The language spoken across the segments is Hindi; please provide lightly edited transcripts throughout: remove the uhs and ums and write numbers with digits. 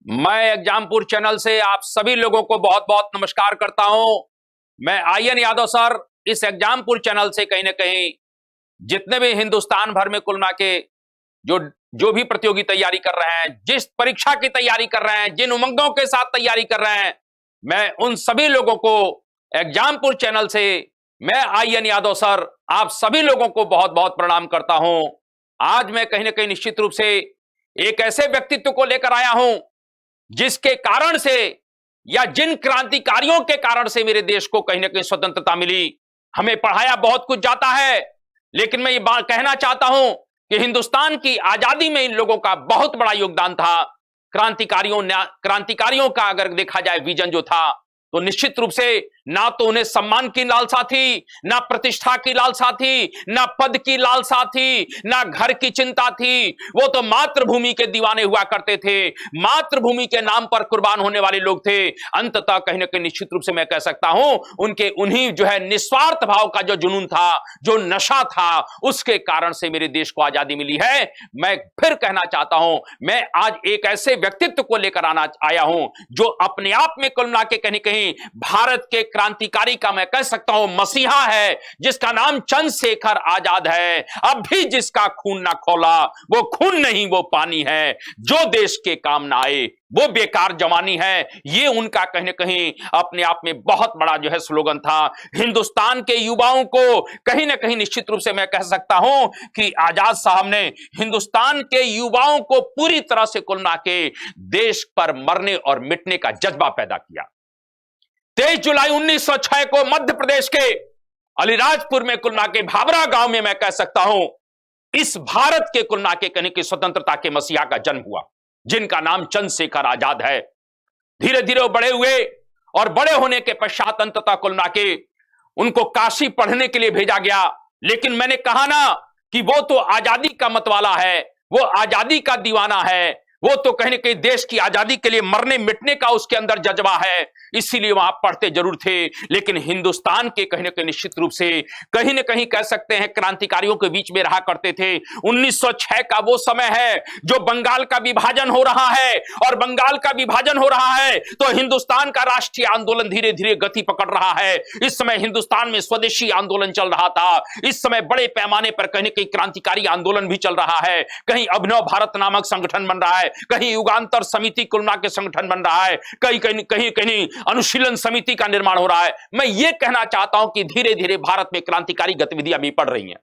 मैं एग्जामपुर चैनल से आप सभी लोगों को बहुत बहुत नमस्कार करता हूं। मैं आर्यन यादव सर इस एग्जामपुर चैनल से कहीं ना कहीं जितने भी हिंदुस्तान भर में कुल मिला के जो जो भी प्रतियोगी तैयारी कर रहे हैं, जिस परीक्षा की तैयारी कर रहे हैं, जिन उमंगों के साथ तैयारी कर रहे हैं, मैं उन सभी लोगों को एग्जामपुर चैनल से मैं आर्यन यादव सर आप सभी लोगों को बहुत बहुत प्रणाम करता हूं। आज मैं कहीं ना कहीं निश्चित रूप से एक ऐसे व्यक्तित्व को लेकर आया हूं जिसके कारण से या जिन क्रांतिकारियों के कारण से मेरे देश को कहीं ना कहीं स्वतंत्रता मिली। हमें पढ़ाया बहुत कुछ जाता है, लेकिन मैं ये बात कहना चाहता हूं कि हिंदुस्तान की आजादी में इन लोगों का बहुत बड़ा योगदान था। क्रांतिकारियों का अगर देखा जाए विजन जो था, तो निश्चित रूप से ना तो उन्हें सम्मान की लालसा थी, ना प्रतिष्ठा की लालसा थी, ना पद की लालसा थी, ना घर की चिंता थी। वो तो मातृभूमि के दीवाने हुआ करते थे, मातृभूमि के नाम पर कुर्बान होने वाले लोग थे। अंततः कहीं ना कहीं निश्चित रूप से मैं कह सकता हूं उनके उन्हीं जो है निस्वार्थ भाव का जो जुनून था, जो नशा था, उसके कारण से मेरे देश को आजादी मिली है। मैं फिर कहना चाहता हूं, मैं आज एक ऐसे व्यक्तित्व को लेकर आया हूं जो अपने आप में कुल मिला के कहीं कहीं भारत के क्रांतिकारी का मैं कह सकता हूं मसीहा है, जिसका नाम चंद्रशेखर आजाद है। अब भी जिसका खून ना खौला वो खून नहीं वो पानी है, जो देश के काम ना आए वो बेकार जवानी है। ये उनका कहीं ना कहीं अपने आप में बहुत बड़ा जो है स्लोगन था। हिंदुस्तान के युवाओं को कहीं ना कहीं निश्चित रूप से मैं कह सकता हूं कि आजाद साहब ने हिंदुस्तान के युवाओं को पूरी तरह से कुल मिला के देश पर मरने और मिटने का जज्बा पैदा किया। 23 जुलाई 1906 को मध्य प्रदेश के अलीराजपुर में कुल मिला के भाबरा गांव में मैं कह सकता हूं इस भारत के कुल मिला के कहने की स्वतंत्रता के मसीहा का जन्म हुआ, जिनका नाम चंद्रशेखर आजाद है। धीरे धीरे वो बड़े हुए और बड़े होने के पश्चात अंततः कुल मिला के उनको काशी पढ़ने के लिए भेजा गया। लेकिन मैंने कहा ना कि वो तो आजादी का मतवाला है, वो आजादी का दीवाना है, वो तो कहीं ना कहीं देश की आजादी के लिए मरने मिटने का उसके अंदर जज्बा है, इसीलिए वहां पढ़ते जरूर थे। लेकिन हिंदुस्तान के कहीं ना कहीं निश्चित रूप से कहीं ना कहीं कह सकते हैं क्रांतिकारियों के बीच में रहा करते थे। 1906 का वो समय है जो बंगाल का विभाजन हो रहा है, और बंगाल का विभाजन हो रहा है तो हिंदुस्तान का राष्ट्रीय आंदोलन धीरे धीरे गति पकड़ रहा है। इस समय हिंदुस्तान में स्वदेशी आंदोलन चल रहा था। इस समय बड़े पैमाने पर कहीं ना कहीं क्रांतिकारी आंदोलन भी चल रहा है। कहीं अभिनव भारत नामक संगठन बन रहा है, कहीं युगांतर समिति कुल मिला के संगठन बन रहा है, कहीं कहीं कहीं कहीं अनुशीलन समिति का निर्माण हो रहा है। मैं ये कहना चाहता हूं कि धीरे धीरे भारत में क्रांतिकारी गतिविधियां भी बढ़ रही हैं।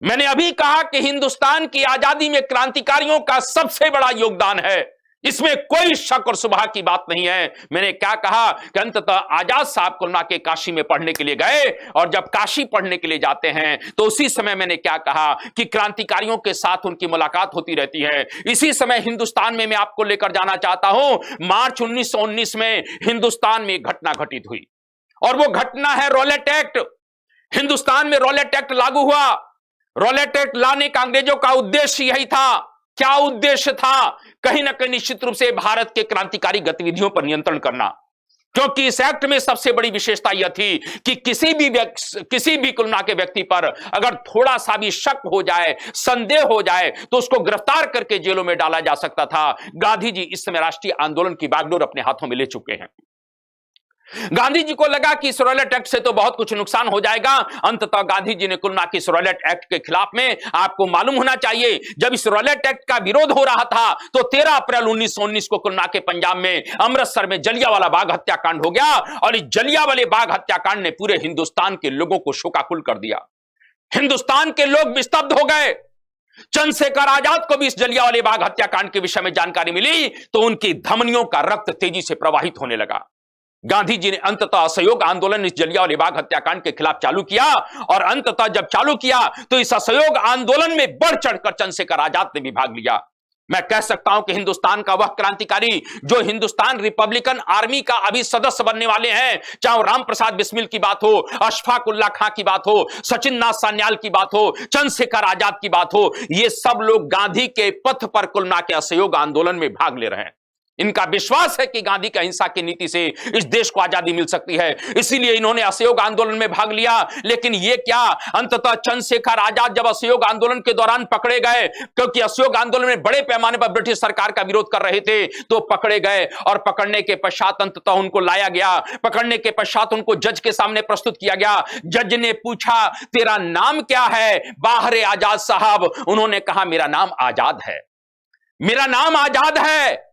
मैंने अभी कहा कि हिंदुस्तान की आजादी में क्रांतिकारियों का सबसे बड़ा योगदान है, इसमें कोई शक और शुबहा की बात नहीं है। मैंने क्या कहा कि अंततः आजाद साहब कुल मिला के काशी में पढ़ने के लिए गए, और जब काशी पढ़ने के लिए जाते हैं तो उसी समय मैंने क्या कहा कि क्रांतिकारियों के साथ उनकी मुलाकात होती रहती है। इसी समय हिंदुस्तान में मैं आपको लेकर जाना चाहता हूं। मार्च 1919 में हिंदुस्तान में एक घटना घटित हुई, और वो घटना है रॉलेट एक्ट। हिंदुस्तान में रॉलेट एक्ट लागू हुआ। रॉलेट एक्ट लाने का अंग्रेजों का उद्देश्य यही था। क्या उद्देश्य था? कहीं ना कहीं निश्चित रूप से भारत के क्रांतिकारी गतिविधियों पर नियंत्रण करना, क्योंकि इस एक्ट में सबसे बड़ी विशेषता यह थी कि किसी भी कुल मिला के व्यक्ति पर अगर थोड़ा सा भी शक हो जाए, संदेह हो जाए, तो उसको गिरफ्तार करके जेलों में डाला जा सकता था। गांधी जी इस समय राष्ट्रीय आंदोलन की बागडोर अपने हाथों में ले चुके हैं। गांधी जी को लगा कि इस रॉलेट एक्ट से तो बहुत कुछ नुकसान हो जाएगा। अंततः गांधी जी ने कुल मिला के इस रॉलेट एक्ट के खिलाफ में, आपको मालूम होना चाहिए, जब इस रॉलेट एक्ट का विरोध हो रहा था तो 13 अप्रैल 1919 को कुल मिला के पंजाब में अमृतसर में जलियांवाला बाग हत्याकांड हो गया, और इस जलियांवाले बाग हत्याकांड ने पूरे हिंदुस्तान के लोगों को शोकाकुल कर दिया। हिंदुस्तान के लोग विस्तब्ध हो गए। चंद्रशेखर आजाद को भी इस जलियांवाले बाग हत्याकांड के विषय में जानकारी मिली तो उनकी धमनियों का रक्त तेजी से प्रवाहित होने लगा। गांधी जी ने अंततः असहयोग आंदोलन इस जलियांवाले बाग हत्याकांड के खिलाफ चालू किया, और अंततः जब चालू किया तो इस असहयोग आंदोलन में बढ़ चढ़कर चंद्रशेखर आजाद ने भी भाग लिया। मैं कह सकता हूं कि हिंदुस्तान का वह क्रांतिकारी जो हिंदुस्तान रिपब्लिकन आर्मी का अभी सदस्य बनने वाले हैं, चाहे राम प्रसाद बिस्मिल की बात हो, अशफाक उल्लाह खां की बात हो, सचिन नाथ सान्याल की बात हो, चंद्रशेखर आजाद की बात हो, ये सब लोग गांधी के पथ पर कुल मिला के असहयोग आंदोलन में भाग ले रहे हैं। इनका विश्वास है कि गांधी की अहिंसा की नीति से इस देश को आजादी मिल सकती है, इसीलिए इन्होंने असहयोग आंदोलन में भाग लिया। लेकिन ये क्या, अंततः चंद्रशेखर आजाद जब असहयोग आंदोलन के दौरान पकड़े गए, क्योंकि असहयोग आंदोलन में बड़े पैमाने पर ब्रिटिश सरकार का विरोध कर रहे थे, तो पकड़े गए और पकड़ने के पश्चात अंततः उनको लाया गया। पकड़ने के पश्चात उनको जज के सामने प्रस्तुत किया गया। जज ने पूछा, तेरा नाम क्या है बाहरे आजाद साहब? उन्होंने कहा, मेरा नाम आजाद है, मेरा नाम आजाद है।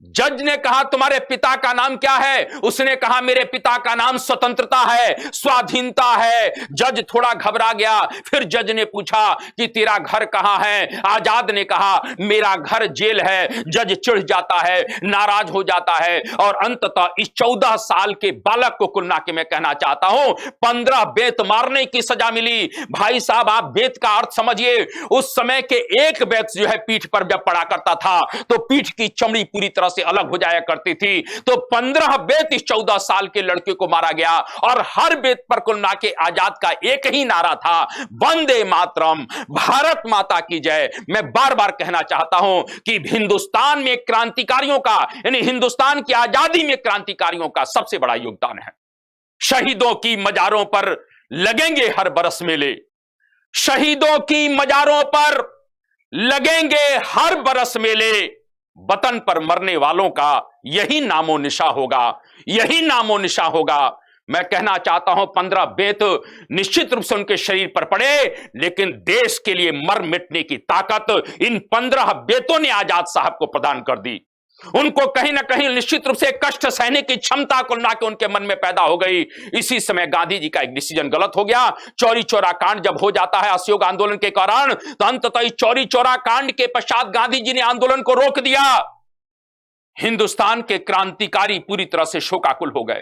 जज ने कहा, तुम्हारे पिता का नाम क्या है? उसने कहा, मेरे पिता का नाम स्वतंत्रता है, स्वाधीनता है। जज थोड़ा घबरा गया। फिर जज ने पूछा कि तेरा घर कहां है? आजाद ने कहा, मेरा घर जेल है। जज चिढ़ जाता है, नाराज हो जाता है और अंततः इस 14 साल के बालक को कुल मिला के मैं कहना चाहता हूं 15 बेत मारने की सजा मिली। भाई साहब, आप बेत का अर्थ समझिए। उस समय के एक बेत जो है पीठ पर जब पड़ा करता था तो पीठ की चमड़ी पूरी तरह से अलग हो जाया करती थी। तो 15 बेत इस 14 साल के लड़के को मारा गया और हर बेत पर कुल मिला के आजाद का एक ही नारा था, वंदे मातरम, भारत माता की जय। मैं बार बार कहना चाहता हूं कि हिंदुस्तान में क्रांतिकारियों का, यानी हिंदुस्तान की आजादी में क्रांतिकारियों का सबसे बड़ा योगदान है। शहीदों की मजारों पर लगेंगे हर बरस मेले, शहीदों की मजारों पर लगेंगे हर बरस मेले। वतन पर मरने वालों का यही नामो निशा होगा, यही नामो निशा होगा। मैं कहना चाहता हूं 15 बेत निश्चित रूप से उनके शरीर पर पड़े, लेकिन देश के लिए मर मिटने की ताकत इन 15 बेतों ने आजाद साहब को प्रदान कर दी। उनको कहीं ना कहीं निश्चित रूप से कष्ट सहने की क्षमता को ना के उनके मन में पैदा हो गई। इसी समय गांधी जी का एक डिसीजन गलत हो गया। चौरी चौरा कांड जब हो जाता है असहयोग आंदोलन के कारण, तो अंततः इस चौरी चौरा कांड के पश्चात गांधी जी ने आंदोलन को रोक दिया। हिंदुस्तान के क्रांतिकारी पूरी तरह से शोकाकुल हो गए,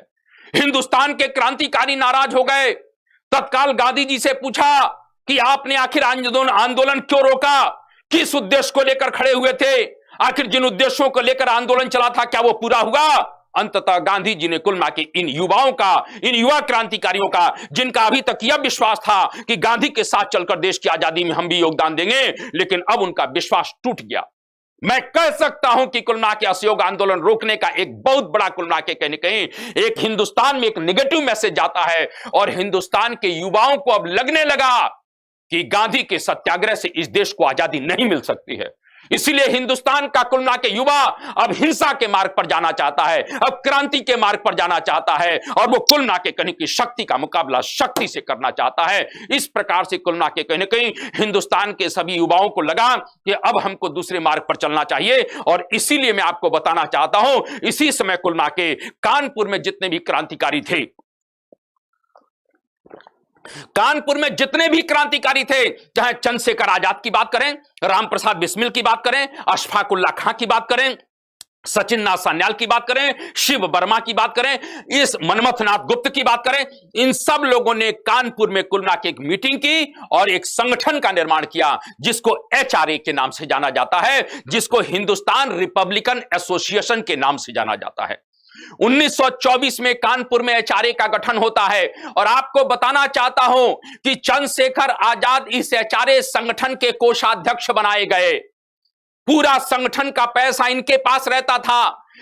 हिंदुस्तान के क्रांतिकारी नाराज हो गए। तत्काल गांधी जी से पूछा कि आपने आखिर आंदोलन क्यों रोका, किस उद्देश्य को लेकर खड़े हुए थे, आखिर जिन उद्देश्यों को लेकर आंदोलन चला था क्या वो पूरा हुआ? अंततः गांधी जी ने कुल मिला के इन युवाओं का, इन युवा क्रांतिकारियों का, जिनका अभी तक यह विश्वास था कि गांधी के साथ चलकर देश की आजादी में हम भी योगदान देंगे, लेकिन अब उनका विश्वास टूट गया। मैं कह सकता हूं कि कुल मिला के असहयोग आंदोलन रोकने का एक बहुत बड़ा कुल मिला के कहीं कहीं एक हिंदुस्तान में एक नेगेटिव मैसेज जाता है और हिंदुस्तान के युवाओं को अब लगने लगा कि गांधी के सत्याग्रह से इस देश को आजादी नहीं मिल सकती है। इसलिए हिंदुस्तान का कुल मिला के युवा अब हिंसा के मार्ग पर जाना चाहता है, अब क्रांति के मार्ग पर जाना चाहता है और वो कुल मिला के कहीं की शक्ति का मुकाबला शक्ति से करना चाहता है। इस प्रकार से कुल मिला के कहीं ना कहीं हिंदुस्तान के सभी युवाओं को लगा कि अब हमको दूसरे मार्ग पर चलना चाहिए। और इसीलिए मैं आपको बताना चाहता हूं, इसी समय कुल मिला के कानपुर में जितने भी क्रांतिकारी थे, कानपुर में जितने भी क्रांतिकारी थे, चाहे चंद्रशेखर आजाद की बात करें, राम प्रसाद बिस्मिल की बात करें, अशफाक उल्लाह खां की बात करें, सचिन नाथ सान्याल की बात करें, शिव वर्मा की बात करें, इस मनमथ नाथ गुप्त की बात करें, इन सब लोगों ने कानपुर में कुल मिला के एक मीटिंग की और एक संगठन का निर्माण किया जिसको HRA के नाम से जाना जाता है, जिसको हिंदुस्तान रिपब्लिकन एसोसिएशन के नाम से जाना जाता है। 1924 में कानपुर में HRA का गठन होता है और आपको बताना चाहता हूं कि चंद्रशेखर आजाद इस HRA संगठन के कोषाध्यक्ष बनाए गए। पूरा संगठन का पैसा इनके पास रहता था।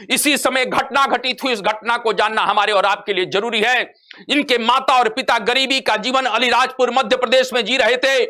इसी समय घटना घटित हुई, इस घटना को जानना हमारे और आपके लिए जरूरी है। इनके माता और पिता गरीबी का जीवन अलीराजपुर मध्य प्रदेश में जी रहे थे।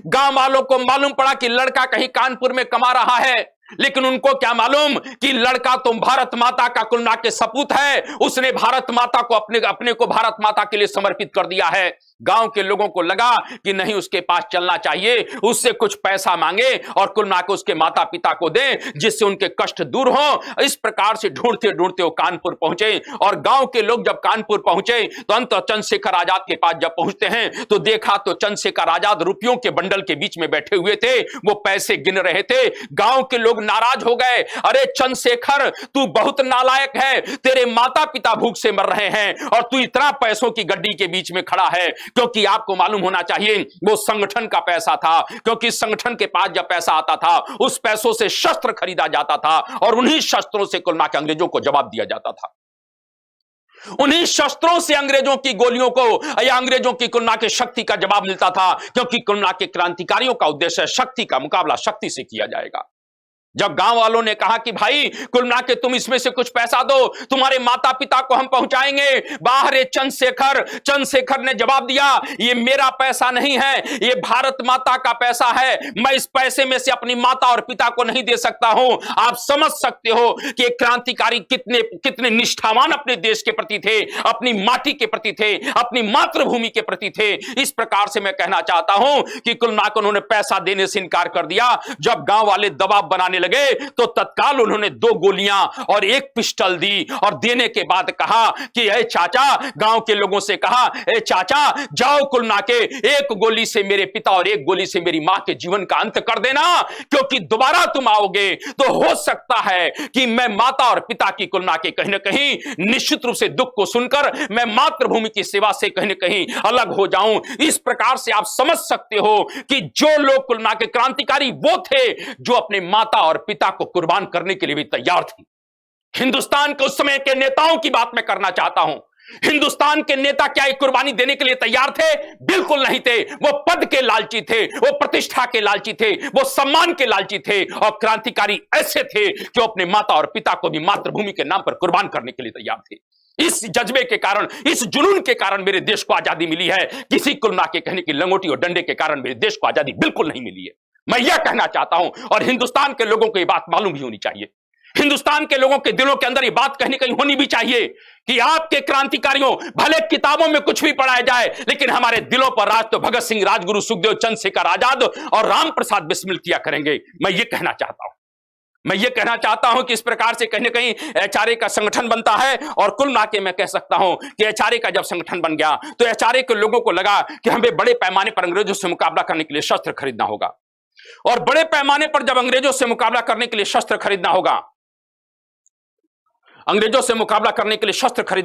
गांव वालों को मालूम पड़ा कि लड़का कहीं कानपुर में कमा रहा है, लेकिन उनको क्या मालूम कि लड़का तो भारत माता का कुल मिला के सपूत है, उसने भारत माता को अपने को भारत माता के लिए समर्पित कर दिया है। गांव के लोगों को लगा कि नहीं, उसके पास चलना चाहिए, उससे कुछ पैसा मांगे और कुल मिला के उसके माता पिता को दें जिससे उनके कष्ट दूर हो। इस प्रकार से ढूंढते ढूंढते वो कानपुर पहुंचे और गांव के लोग जब कानपुर पहुंचे तो अंत चंद्रशेखर आजाद के पास जब पहुंचते हैं तो देखा तो चंद्रशेखर आजाद रुपयों के बंडल के बीच में बैठे हुए थे, वो पैसे गिन रहे थे। गांव के लोग नाराज हो गए, अरे चंद्रशेखर तू बहुत नालायक है, तेरे माता पिता भूख से मर रहे हैं और तू इतना पैसों की गड्डी के बीच में खड़ा है। क्योंकि आपको मालूम होना चाहिए वो संगठन का पैसा था, क्योंकि संगठन के पास जब पैसा आता था उस पैसों से शस्त्र खरीदा जाता था और उन्हीं शस्त्रों से कुल मिला के अंग्रेजों को जवाब दिया जाता था। उन्हीं शस्त्रों से अंग्रेजों की गोलियों को या अंग्रेजों की कुल मिला के शक्ति का जवाब मिलता था, क्योंकि कुल मिला के क्रांतिकारियों का उद्देश्य शक्ति का मुकाबला शक्ति से किया जाएगा। जब गांव वालों ने कहा कि भाई कुल मिला के तुम इसमें से कुछ पैसा दो, तुम्हारे माता पिता को हम पहुंचाएंगे बाहर, चंद्रशेखर ने जवाब दिया, ये मेरा पैसा नहीं है, ये भारत माता का पैसा है, मैं इस पैसे में से अपनी माता और पिता को नहीं दे सकता हूं। आप समझ सकते हो कि क्रांतिकारी कितने निष्ठावान अपने देश के प्रति थे, अपनी माटी के प्रति थे, अपनी मातृभूमि के प्रति थे। इस प्रकार से मैं कहना चाहता हूं कि कुल मिलाकर उन्होंने पैसा देने से इनकार कर दिया। जब गांव वाले दबाव बनाने लगे तो तत्काल उन्होंने 2 गोलियां और 1 पिस्टल दी और देने के बाद कहा कि ए चाचा, गांव के लोगों से कहा, ए चाचा जाओ कुल मिला के 1 गोली से मेरे पिता और 1 गोली से मेरी मां के जीवन का अंत कर देना, क्योंकि दोबारा तुम आओगे तो हो सकता है कि मैं माता और पिता की कुल मिला के कहीं ना कहीं निश्चित रूप से दुख को सुनकर मैं मातृभूमि की सेवा से कहीं ना कहीं अलग हो जाऊं। इस प्रकार से आप समझ सकते हो कि जो लोग कुल मिला के क्रांतिकारी वो थे जो अपने माता और पिता को कुर्बान करने के लिए भी तैयार थे। हिंदुस्तान के उस समय के नेताओं की बात मैं करना चाहता हूं। हिंदुस्तान के नेता क्या एक कुर्बानी देने के लिए तैयार थे? बिल्कुल नहीं थे। वो पद के लालची थे, वो प्रतिष्ठा के लालची थे, वो सम्मान के लालची थे। और क्रांतिकारी ऐसे थे जो अपने माता और पिता को भी मातृभूमि के नाम पर कुर्बान करने के लिए तैयार थे। इस जज्बे के कारण, इस जुनून के कारण मेरे देश को आजादी मिली है। किसी कुल मिला के कहने की लंगोटी और डंडे के कारण मेरे देश को आजादी बिल्कुल नहीं मिली है। मैं यह कहना चाहता हूं, और हिंदुस्तान के लोगों को यह बात मालूम भी होनी चाहिए। हिंदुस्तान के लोगों के दिलों के अंदर ये बात कहीं कहीं होनी भी चाहिए कि आपके क्रांतिकारियों, भले किताबों में कुछ भी पढ़ाया जाए, लेकिन हमारे दिलों पर राज तो भगत सिंह, राजगुरु सुखदेव, चंद्रशेखर आजाद और राम प्रसाद बिस्मिल किया करेंगे। मैं ये कहना चाहता हूं कि इस प्रकार से कहीं ना कहीं एचआरए का संगठन बनता है। और कुल मिला के मैं कह सकता हूं कि एचआरए का जब संगठन बन गया तो एचआरए के लोगों को लगा कि हमें बड़े पैमाने पर अंग्रेजों से मुकाबला करने के लिए शस्त्र खरीदना होगा। और बड़े पैमाने पर जब अंग्रेजों से मुकाबला करने के लिए शस्त्र खरीदना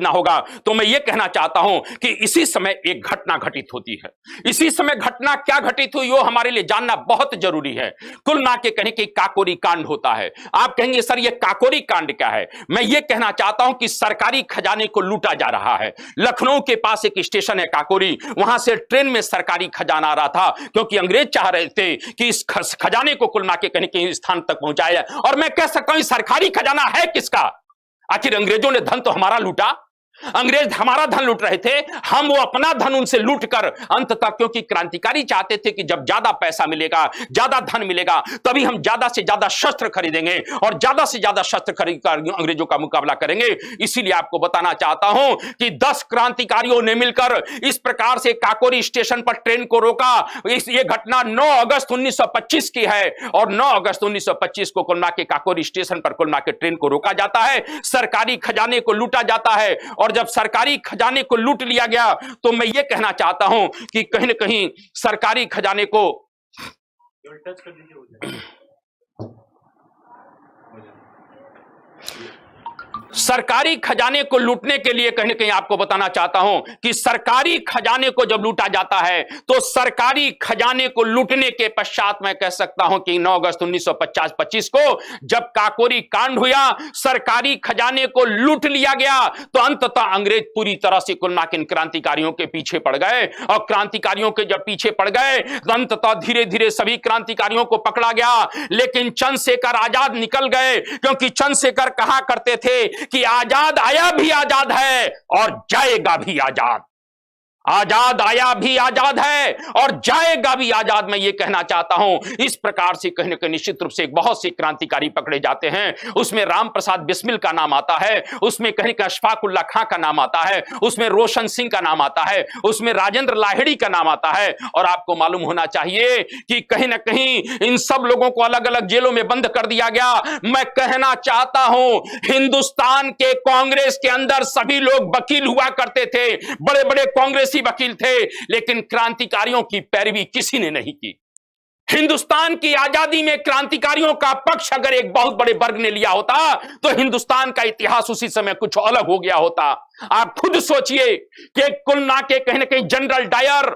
होगा, तो मैं यह कहना चाहता हूं कि इसी समय एक घटना घटित होती है। इसी समय घटना क्या घटित हुई वो हमारे लिए जानना बहुत जरूरी है। कुल ना के कहें कि काकोरी कांड होता है। आप कहेंगे सर ये काकोरी कांड क्या है? मैं ये कहना चाहता हूं कि सरकारी खजाने को लूटा जा रहा है। लखनऊ के पास एक स्टेशन है काकोरी, वहां से ट्रेन में सरकारी खजाना आ रहा था, क्योंकि अंग्रेज चाह रहे थे कि इस खजाने को कुल ना के कहें कि स्थान तक पहुंचाया जाए। और मैं कह सकता हूं सरकारी खजाना है किसका? आखिर अंग्रेजों ने धन तो हमारा लूटा, अंग्रेज हमारा धन लूट रहे थे, हम वो अपना धन उनसे लूट कर अंत तक, क्योंकि क्रांतिकारी चाहते थे कि जब ज्यादा पैसा मिलेगा, ज्यादा धन मिलेगा, तभी हम ज्यादा से ज्यादा शस्त्र खरीदेंगे और ज्यादा से ज्यादा शस्त्र खरीद कर अंग्रेजों का मुकाबला करेंगे। इसीलिए आपको बताना चाहता हूं कि 10 क्रांतिकारियों ने मिलकर इस प्रकार से काकोरी स्टेशन पर ट्रेन को रोका। ये घटना 9 अगस्त 1925 की है और 9 अगस्त 1925 को कुल मिला के काकोरी स्टेशन पर कुल मिला के ट्रेन को रोका जाता है, सरकारी खजाने को लूटा जाता है। और जब सरकारी खजाने को लूट लिया गया तो मैं ये कहना चाहता हूं कि कहीं ना कहीं सरकारी खजाने को टच कर दीजिए, सरकारी खजाने को लूटने के लिए कहीं ना कहीं आपको बताना चाहता हूं कि सरकारी खजाने को जब लूटा जाता है तो सरकारी खजाने को लूटने के पश्चात मैं कह सकता हूं कि 9 अगस्त 1925 को जब काकोरी कांड हुआ, सरकारी खजाने को लूट लिया गया, तो अंततः अंग्रेज पूरी तरह से कुल मिला क्रांतिकारियों के पीछे पड़ गए। और क्रांतिकारियों के जब पीछे पड़ गए तो अंततः धीरे धीरे सभी क्रांतिकारियों को पकड़ा गया, लेकिन चंद्रशेखर आजाद निकल गए, क्योंकि चंद्रशेखर कहा करते थे कि आजाद आया भी आजाद है और जाएगा भी आजाद। आजाद आया भी आजाद है और जाएगा भी आजाद। मैं ये कहना चाहता हूं इस प्रकार से कहीं ना कहीं निश्चित रूप से बहुत से क्रांतिकारी पकड़े जाते हैं। उसमें राम प्रसाद बिस्मिल का नाम आता है, उसमें कहीं का अशफाक उल्ला खां का नाम आता है, उसमें रोशन सिंह का नाम आता है, उसमें राजेंद्र लाहिड़ी का नाम आता है। और आपको मालूम होना चाहिए कि कहीं ना कहीं इन सब लोगों को अलग अलग जेलों में बंद कर दिया गया। मैं कहना चाहता हूं हिंदुस्तान के कांग्रेस के अंदर सभी लोग वकील हुआ करते थे, बड़े बड़े कांग्रेसी वकील थे, लेकिन क्रांतिकारियों की पैरवी किसी ने नहीं की। हिंदुस्तान की आजादी में क्रांतिकारियों का पक्ष अगर एक बहुत बड़े वर्ग ने लिया होता तो हिंदुस्तान का इतिहास उसी समय कुछ अलग हो गया होता। आप खुद सोचिए कि कुल ना के कहीं ना कहीं जनरल डायर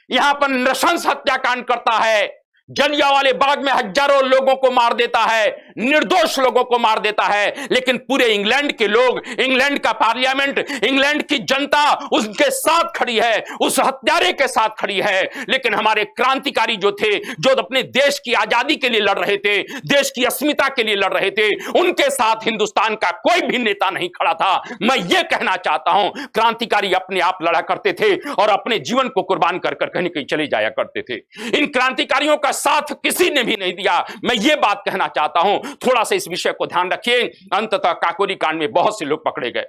यहां पर नृशंस हत्याकांड करता है, जलियांवाले बाग में हजारों लोगों को मार देता है, निर्दोष लोगों को मार देता है, लेकिन पूरे इंग्लैंड के लोग, इंग्लैंड का पार्लियामेंट, इंग्लैंड की जनता उसके साथ खड़ी है, उस हत्यारे के साथ खड़ी है। लेकिन हमारे क्रांतिकारी जो थे, जो अपने देश की आजादी के लिए लड़ रहे थे, देश की अस्मिता के लिए लड़ रहे थे, उनके साथ हिंदुस्तान का कोई भी नेता नहीं खड़ा था। मैं ये कहना चाहता हूं, क्रांतिकारी अपने आप लड़ा करते थे और अपने जीवन को कुर्बान कर कर कहीं कहीं चले जाया करते थे। इन क्रांतिकारियों का साथ किसी ने भी नहीं दिया। मैं ये बात कहना चाहता हूं, थोड़ा सा इस विषय को ध्यान रखिए। अंततः काकोरी कांड में बहुत से लोग पकड़े गए।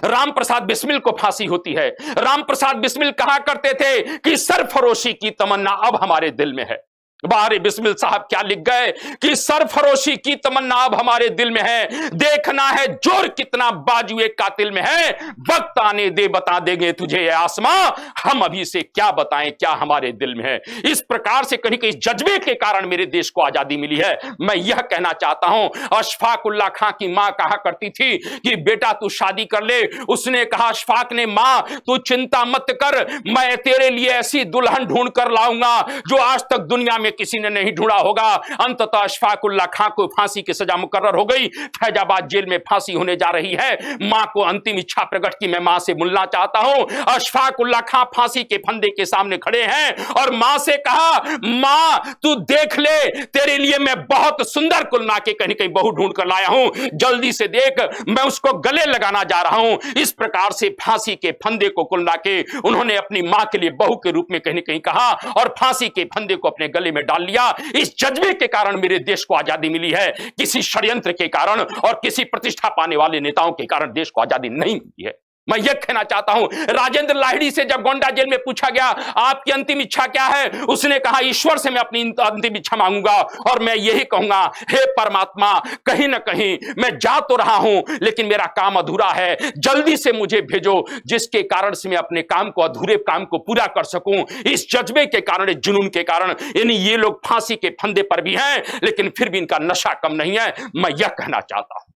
राम प्रसाद बिस्मिल को फांसी होती है। राम प्रसाद बिस्मिल कहा करते थे कि सरफरोशी की तमन्ना अब हमारे दिल में है। बाहर बिस्मिल साहब क्या लिख गए कि सरफरोशी की तमन्ना अब हमारे दिल में है, देखना है जोर कितना बाजुए कातिल में है, वक्त आने दे बता देंगे तुझे ये आसमां, हम अभी से क्या बताएं क्या हमारे दिल में है। इस प्रकार से कहीं कहीं जज्बे के कारण मेरे देश को आजादी मिली है। मैं यह कहना चाहता हूं, अशफाक उल्लाह खां की मां कहा करती थी कि बेटा तू शादी कर ले। उसने कहा, अशफाक ने, मां तू चिंता मत कर, मैं तेरे लिए ऐसी दुल्हन ढूंढ कर लाऊंगा जो आज तक दुनिया में किसी ने नहीं ढूंढा होगा। अंततः अशफाक उल्लाह खां को फांसी की सजा मुकर्रर हो गई। फैजाबाद जेल में फांसी होने जा रही है। मां को अंतिम इच्छा प्रकट की, मैं मां से मिलना चाहता हूं। अशफाक उल्लाह खां फांसी के फंदे के सामने खड़े हैं और मां से कहा, मां तू देख ले, तेरे लिए मैं बहुत सुंदर कुलना के कहीं कहीं बहू ढूंढ कर लाया हूं, जल्दी से देख, मैं उसको गले लगाना जा रहा हूं। इस प्रकार से फांसी के फंदे को कुलना के उन्होंने अपनी मां के लिए बहू के रूप में कहीं कहीं कहा और फांसी के फंदे को अपने गले में डाल लिया। इस जज्बे के कारण मेरे देश को आजादी मिली है, किसी षड्यंत्र के कारण और किसी प्रतिष्ठा पाने वाले नेताओं के कारण देश को आजादी नहीं मिली है। मैं यह कहना चाहता हूं, राजेंद्र लाहिड़ी से जब गोंडा जेल में पूछा गया आपकी अंतिम इच्छा क्या है, उसने कहा ईश्वर से मैं अपनी अंतिम इच्छा मांगूंगा और मैं यही कहूंगा, हे परमात्मा, कहीं ना कहीं मैं जा तो रहा हूं लेकिन मेरा काम अधूरा है, जल्दी से मुझे भेजो जिसके कारण से मैं अपने काम को, अधूरे काम को पूरा कर सकूं। इस जज्बे के कारण, इस जुनून के कारण, यानी ये लोग फांसी के फंदे पर भी हैं लेकिन फिर भी इनका नशा कम नहीं है। मैं यह कहना चाहता हूं,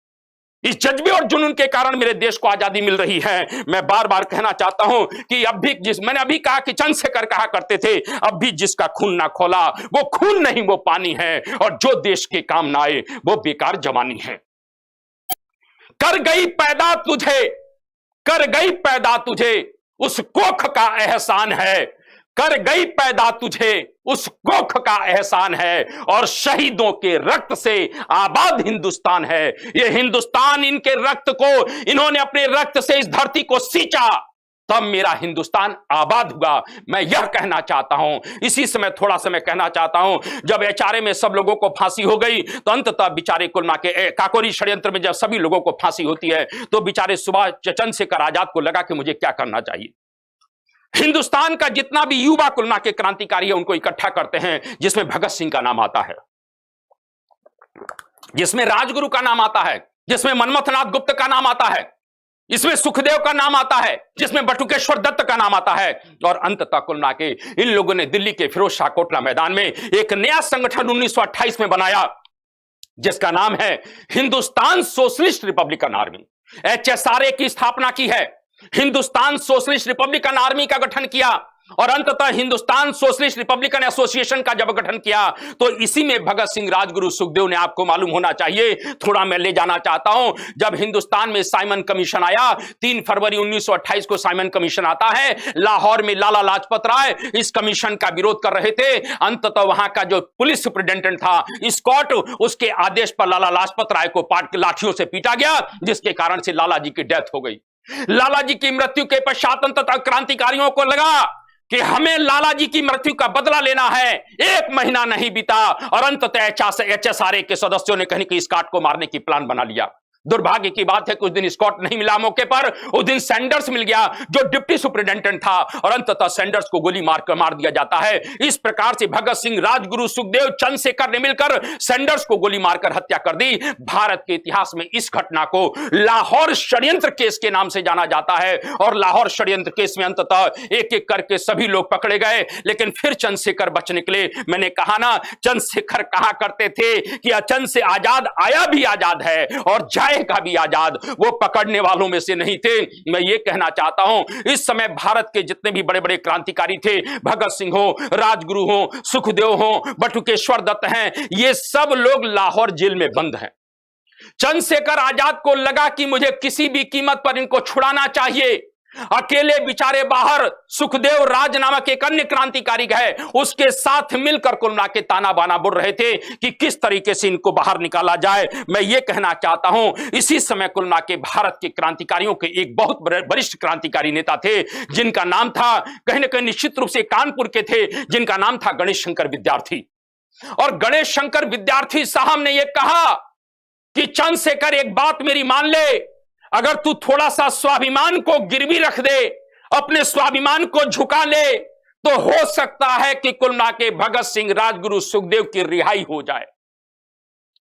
इस जज्बे और जुनून के कारण मेरे देश को आजादी मिल रही है। मैं बार बार कहना चाहता हूं कि अब भी मैंने अभी कहा कि चंद्रशेखर कहा करते थे, अब भी जिसका खून ना खोला वो खून नहीं वो पानी है, और जो देश के काम ना आए वो बेकार जवानी है। कर गई पैदा तुझे, कर गई पैदा तुझे उस कोख का एहसान है, कर गई पैदा तुझे उस कोख का एहसान है, और शहीदों के रक्त से आबाद हिंदुस्तान है। ये हिंदुस्तान, इनके रक्त को, इन्होंने अपने रक्त से इस धरती को सींचा, तब मेरा हिंदुस्तान आबाद हुआ। मैं यह कहना चाहता हूं। इसी समय थोड़ा सा मैं कहना चाहता हूं, जब एचआरए में सब लोगों को फांसी हो गई तो अंततः बेचारे कुलना के काकोरी षड्यंत्र में जब सभी लोगों को फांसी होती है तो बेचारे सुभाष चंद्रशेखर आजाद को लगा कि मुझे क्या करना चाहिए। हिंदुस्तान का जितना भी युवा कुलना के क्रांतिकारी है उनको इकट्ठा करते हैं, जिसमें भगत सिंह का नाम आता है, जिसमें राजगुरु का नाम आता है, जिसमें मनमथनाथ गुप्त का नाम आता है, इसमें सुखदेव का नाम आता है, जिसमें बटुकेश्वर दत्त का नाम आता है। और अंततः कुलना के इन लोगों ने दिल्ली के फिरोज शाह कोटला मैदान में एक नया संगठन 1928 में बनाया जिसका नाम है Hindustan socialist Republican army. HSRA की स्थापना की है, हिंदुस्तान सोशलिस्ट रिपब्लिकन आर्मी का गठन किया और अंततः हिंदुस्तान सोशलिस्ट रिपब्लिकन एसोसिएशन का जब गठन किया तो इसी में भगत सिंह, राजगुरु, सुखदेव ने, आपको मालूम होना चाहिए, थोड़ा मैं ले जाना चाहता हूं, जब हिंदुस्तान में साइमन कमीशन आया, 3 फरवरी 1928 को साइमन कमीशन आता है। लाहौर में लाला लाजपत राय इस कमीशन का विरोध कर रहे थे। अंततः वहां का जो पुलिस सुपरिटेंडेंट था स्कॉट, उसके आदेश पर लाला लाजपत राय को लाठियों से पीटा गया, जिसके कारण से लाला जी की डेथ हो गई। लाला जी की मृत्यु के पश्चात अंततः क्रांतिकारियों को लगा कि हमें लाला जी की मृत्यु का बदला लेना है। 1 महीना नहीं बीता और अंततः HSRA के सदस्यों ने कहीं कि स्कॉट को मारने की प्लान बना लिया। दुर्भाग्य की बात है कुछ दिन स्कॉट नहीं मिला मौके पर, उस दिन सैंडर्स मिल गया जो डिप्टी सुपरिटेंडेंट था और अंततः सैंडर्स को गोली मार दिया जाता है। इस प्रकार से भगत सिंह, राजगुरु, सुखदेव, चंद्रशेखर ने मिलकर सैंडर्स को गोली मारकर हत्या कर दी। भारत के इतिहास में इस घटना को लाहौर षड्यंत्र केस के नाम से जाना जाता है और लाहौर षड्यंत्र केस में अंततः एक एक करके सभी लोग पकड़े गए, लेकिन फिर चंद्रशेखर बच निकले। मैंने कहा ना, चंद्रशेखर कहा करते थे कि चंद्र से आजाद आया भी आजाद है और का भी आजाद, वो पकड़ने वालों में से नहीं थे। मैं ये कहना चाहता हूं, इस समय भारत के जितने भी बड़े बड़े क्रांतिकारी थे, भगत सिंह हो, राजगुरु हो, सुखदेव हो, बटुकेश्वर दत्त हैं, ये सब लोग लाहौर जेल में बंद हैं। चंद्रशेखर आजाद को लगा कि मुझे किसी भी कीमत पर इनको छुड़ाना चाहिए। अकेले बेचारे बाहर सुखदेव राज नामक एक अन्य क्रांतिकारी है, उसके साथ मिलकर कुल मिला के ताना बाना बुन रहे थे कि किस तरीके से इनको बाहर निकाला जाए। मैं ये कहना चाहता हूं, इसी समय कुल मिला के भारत के क्रांतिकारियों के एक बहुत वरिष्ठ क्रांतिकारी नेता थे, जिनका नाम था, कहीं ना कहीं निश्चित रूप से कानपुर के थे, जिनका नाम था गणेश शंकर विद्यार्थी। और गणेश शंकर विद्यार्थी साहब ने यह कहा कि चंद्रशेखर एक बात मेरी मान ले, अगर तू थोड़ा सा स्वाभिमान को गिरवी रख दे, अपने स्वाभिमान को झुका ले, तो हो सकता है कि कुल मिला के भगत सिंह, राजगुरु, सुखदेव की रिहाई हो जाए।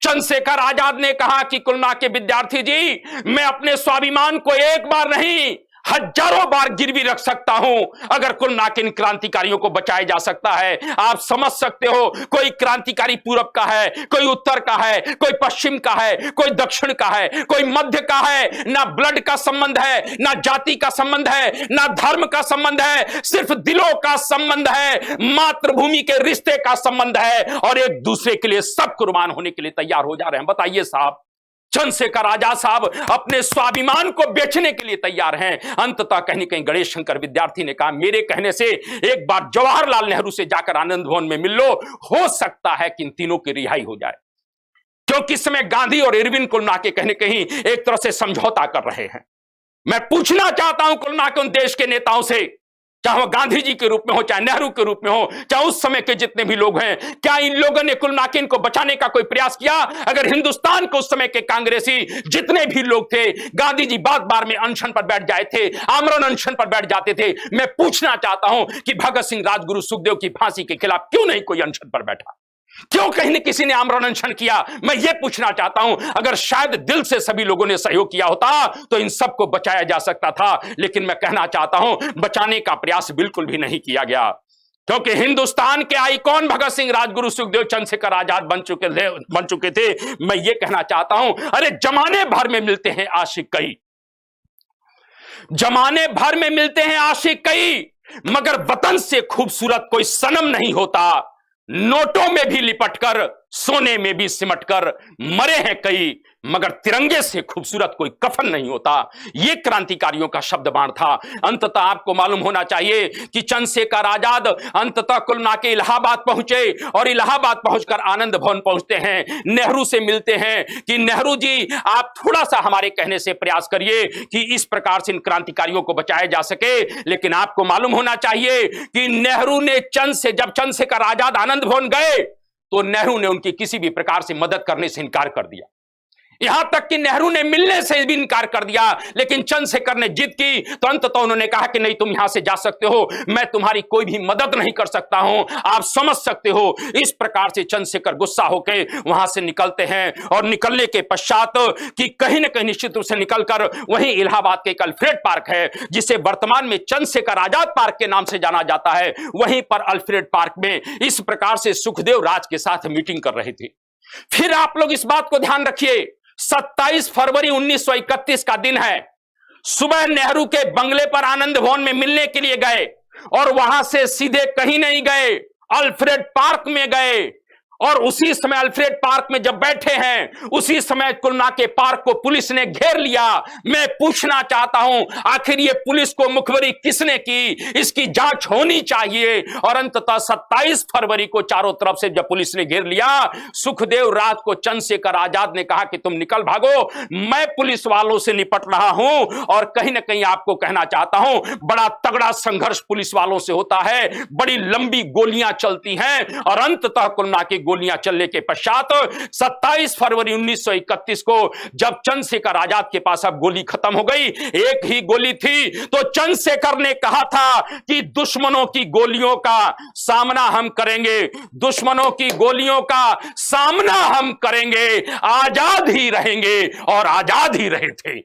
चंद्रशेखर आजाद ने कहा कि कुल मिला के विद्यार्थी जी, मैं अपने स्वाभिमान को एक बार नहीं हजारों बार गिरवी रख सकता हूं, अगर कुल मिला के इन क्रांतिकारियों को बचाया जा सकता है। आप समझ सकते हो, कोई क्रांतिकारी पूरब का है, कोई उत्तर का है, कोई पश्चिम का है, कोई दक्षिण का है, कोई मध्य का है। ना ब्लड का संबंध है, ना जाति का संबंध है, ना धर्म का संबंध है, सिर्फ दिलों का संबंध है, मातृभूमि के रिश्ते का संबंध है, और एक दूसरे के लिए सब कुर्बान होने के लिए तैयार हो जा रहे हैं। बताइए साहब, चंद्रशेखर आजाद साहब अपने स्वाभिमान को बेचने के लिए तैयार हैं। अंततः कहीं कहीं गणेश शंकर विद्यार्थी ने कहा, मेरे कहने से एक बार जवाहरलाल नेहरू से जाकर आनंद भवन में मिल लो, हो सकता है कि इन तीनों की रिहाई हो जाए। क्योंकि इस समय गांधी और इरविन कुल मिला के कहीं कहीं एक तरह से समझौता कर रहे हैं। मैं पूछना चाहता हूं कुल मिला के उन देश के नेताओं से, चाहे वो गांधी जी के रूप में हो, चाहे नेहरू के रूप में हो, चाहे उस समय के जितने भी लोग हैं, क्या इन लोगों ने कुल मिला के इनको बचाने का कोई प्रयास किया? अगर हिंदुस्तान के उस समय के कांग्रेसी जितने भी लोग थे, गांधी जी बार बार में अनशन पर बैठ जाए थे, आमरण अनशन पर बैठ जाते थे, मैं पूछना चाहता हूं कि भगत सिंह, राजगुरु, सुखदेव की फांसी के खिलाफ क्यों नहीं कोई अनशन पर बैठा? क्यों कहीं न किसी ने आमरण अनशन किया? मैं यह पूछना चाहता हूं, अगर शायद दिल से सभी लोगों ने सहयोग किया होता तो इन सबको बचाया जा सकता था। लेकिन मैं कहना चाहता हूं, बचाने का प्रयास बिल्कुल भी नहीं किया गया, क्योंकि हिंदुस्तान के आइकॉन भगत सिंह, राजगुरु, सुखदेव, चंद्रशेखर आजाद बन चुके थे। मैं ये कहना चाहता हूं, अरे जमाने भर में मिलते हैं आशिक कई, जमाने भर में मिलते हैं आशिक कई, मगर वतन से खूबसूरत कोई सनम नहीं होता। नोटों में भी लिपटकर, सोने में भी सिमटकर मरे हैं कई, मगर तिरंगे से खूबसूरत कोई कफन नहीं होता। यह क्रांतिकारियों का शब्द बाण था। अंततः आपको मालूम होना चाहिए कि चंद्रशेखर आजाद अंततः कुल मिला के इलाहाबाद पहुंचे, और इलाहाबाद पहुंचकर आनंद भवन पहुंचते हैं, नेहरू से मिलते हैं कि नेहरू जी, आप थोड़ा सा हमारे कहने से प्रयास करिए कि इस प्रकार से इन क्रांतिकारियों को बचाया जा सके। लेकिन आपको मालूम होना चाहिए कि नेहरू ने जब चंद्रशेखर आजाद आनंद भवन गए, तो नेहरू ने उनकी किसी भी प्रकार से मदद करने से इनकार कर दिया। यहां तक कि नेहरू ने मिलने से भी इनकार कर दिया। लेकिन चंद्रशेखर ने जिद की, तो अंततः उन्होंने कहा कि नहीं, तुम यहां से जा सकते हो, मैं तुम्हारी कोई भी मदद नहीं कर सकता हूं, आप समझ सकते हो। इस प्रकार से चंद्रशेखर गुस्सा होकर वहां से निकलते हैं, और निकलने के पश्चात कि कहीं ना कहीं निश्चित रूप से निकलकर वहीं इलाहाबाद के एक अल्फ्रेड पार्क है, जिसे वर्तमान में चंद्रशेखर आजाद पार्क के नाम से जाना जाता है, वहीं पर अल्फ्रेड पार्क में इस प्रकार से सुखदेव राज के साथ मीटिंग कर रहे थे। फिर आप लोग इस बात को ध्यान रखिए, 27 फरवरी 1931 का दिन है। सुबह नेहरू के बंगले पर आनंद भवन में मिलने के लिए गए, और वहां से सीधे कहीं नहीं गए, अल्फ्रेड पार्क में गए। और उसी समय अल्फ्रेड पार्क में जब बैठे हैं, उसी समय कुल मिला के पार्क को पुलिस ने घेर लिया। मैं पूछना चाहता हूं, आखिर ये पुलिस को मुखबरी किसने की? इसकी जांच होनी चाहिए। और अंततः 27 फरवरी को चारों तरफ से जब पुलिस ने घेर लिया, सुखदेव राज को चंद्रशेखर आजाद ने कहा कि तुम निकल भागो, मैं पुलिस वालों से निपट रहा हूं। और कहीं ना कहीं आपको कहना चाहता हूं, बड़ा तगड़ा संघर्ष पुलिस वालों से होता है, बड़ी लंबी गोलियां चलती हैं, और अंततः कुल मिला के गोलियां चलने के पश्चात 27 फरवरी 1931 को जब चंद्रशेखर आजाद के पास अब गोली खत्म हो गई, एक ही गोली थी, तो चंद्रशेखर ने कहा था कि दुश्मनों की गोलियों का सामना हम करेंगे, दुश्मनों की गोलियों का सामना हम करेंगे, आजाद ही रहेंगे। और आजाद ही रहे थे।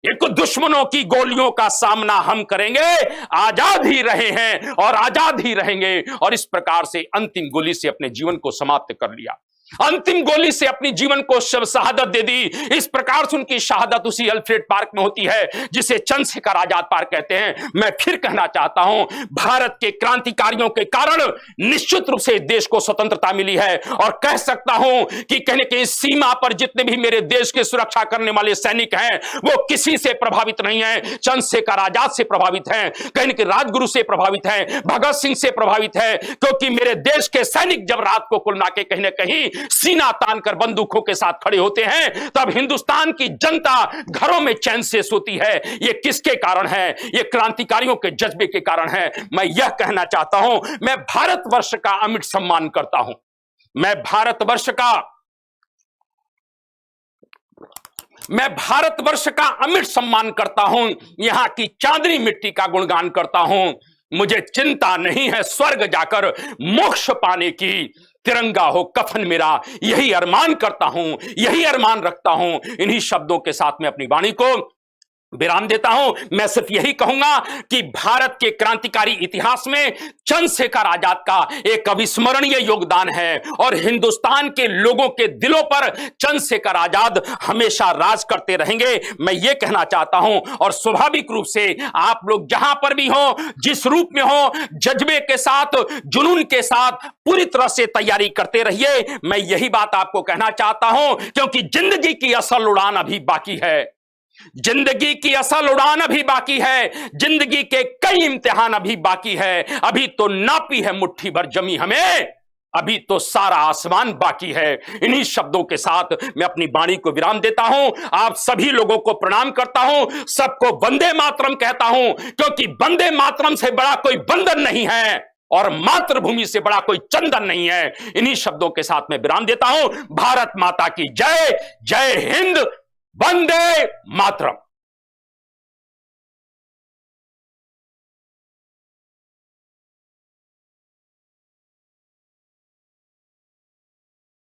एक दुश्मनों की गोलियों का सामना हम करेंगे, आजाद ही रहे हैं और आजाद ही रहेंगे। और इस प्रकार से अंतिम गोली से अपने जीवन को समाप्त कर लिया। अंतिम गोली से अपनी जीवन को शहादत दे दी। इस प्रकार से उनकी शहादत उसी अल्फ्रेड पार्क में होती है जिसे चंद्रशेखर आजाद पार्क कहते हैं। मैं फिर कहना चाहता हूं, भारत के क्रांतिकारियों के कारण निश्चित रूप से देश को स्वतंत्रता मिली है, और कह सकता हूं कि कहने के सीमा पर जितने भी मेरे देश की सुरक्षा करने वाले सैनिक हैं वो किसी से प्रभावित नहीं है, चंद्रशेखर आजाद से प्रभावित हैं, कहने के राजगुरु से प्रभावित हैं, भगत सिंह से प्रभावित है, क्योंकि मेरे देश के सैनिक जब रात को कुल मिला के कहीं ना कहीं सीना तानकर बंदूकों के साथ खड़े होते हैं, तब हिंदुस्तान की जनता घरों में चैन से सोती है। ये किसके कारण है? ये क्रांतिकारियों के जज्बे के कारण है। मैं यह कहना चाहता हूं, मैं भारतवर्ष का अमिट सम्मान करता हूं। मैं भारतवर्ष का अमिट सम्मान करता हूं, यहां की चांदनी मिट्टी का गुणगान करता हूं। मुझे चिंता नहीं है स्वर्ग जाकर मोक्ष पाने की, तिरंगा हो कफन मेरा, यही अरमान करता हूं, यही अरमान रखता हूं। इन्हीं शब्दों के साथ मैं अपनी वाणी को विराम देता हूं। मैं सिर्फ यही कहूंगा कि भारत के क्रांतिकारी इतिहास में चंद्रशेखर आजाद का एक अविस्मरणीय योगदान है, और हिंदुस्तान के लोगों के दिलों पर चंद्रशेखर आजाद हमेशा राज करते रहेंगे। मैं ये कहना चाहता हूं, और स्वाभाविक रूप से आप लोग जहां पर भी हो, जिस रूप में हो, जज्बे के साथ, जुनून के साथ पूरी तरह से तैयारी करते रहिए। मैं यही बात आपको कहना चाहता हूं, क्योंकि जिंदगी की असल उड़ान अभी बाकी है। जिंदगी की असल उड़ान अभी बाकी है, जिंदगी के कई इम्तिहान अभी बाकी है। अभी तो नापी है मुट्ठी भर जमी हमें, अभी तो सारा आसमान बाकी है। इन्हीं शब्दों के साथ मैं अपनी वाणी को विराम देता हूं। आप सभी लोगों को प्रणाम करता हूं, सबको वंदे मातरम कहता हूं, क्योंकि वंदे मातरम से बड़ा कोई बंधन नहीं है और मातृभूमि से बड़ा कोई चंदन नहीं है। इन्हीं शब्दों के साथ मैं विराम देता हूं। भारत माता की जय, जय हिंद, वंदे मातरम।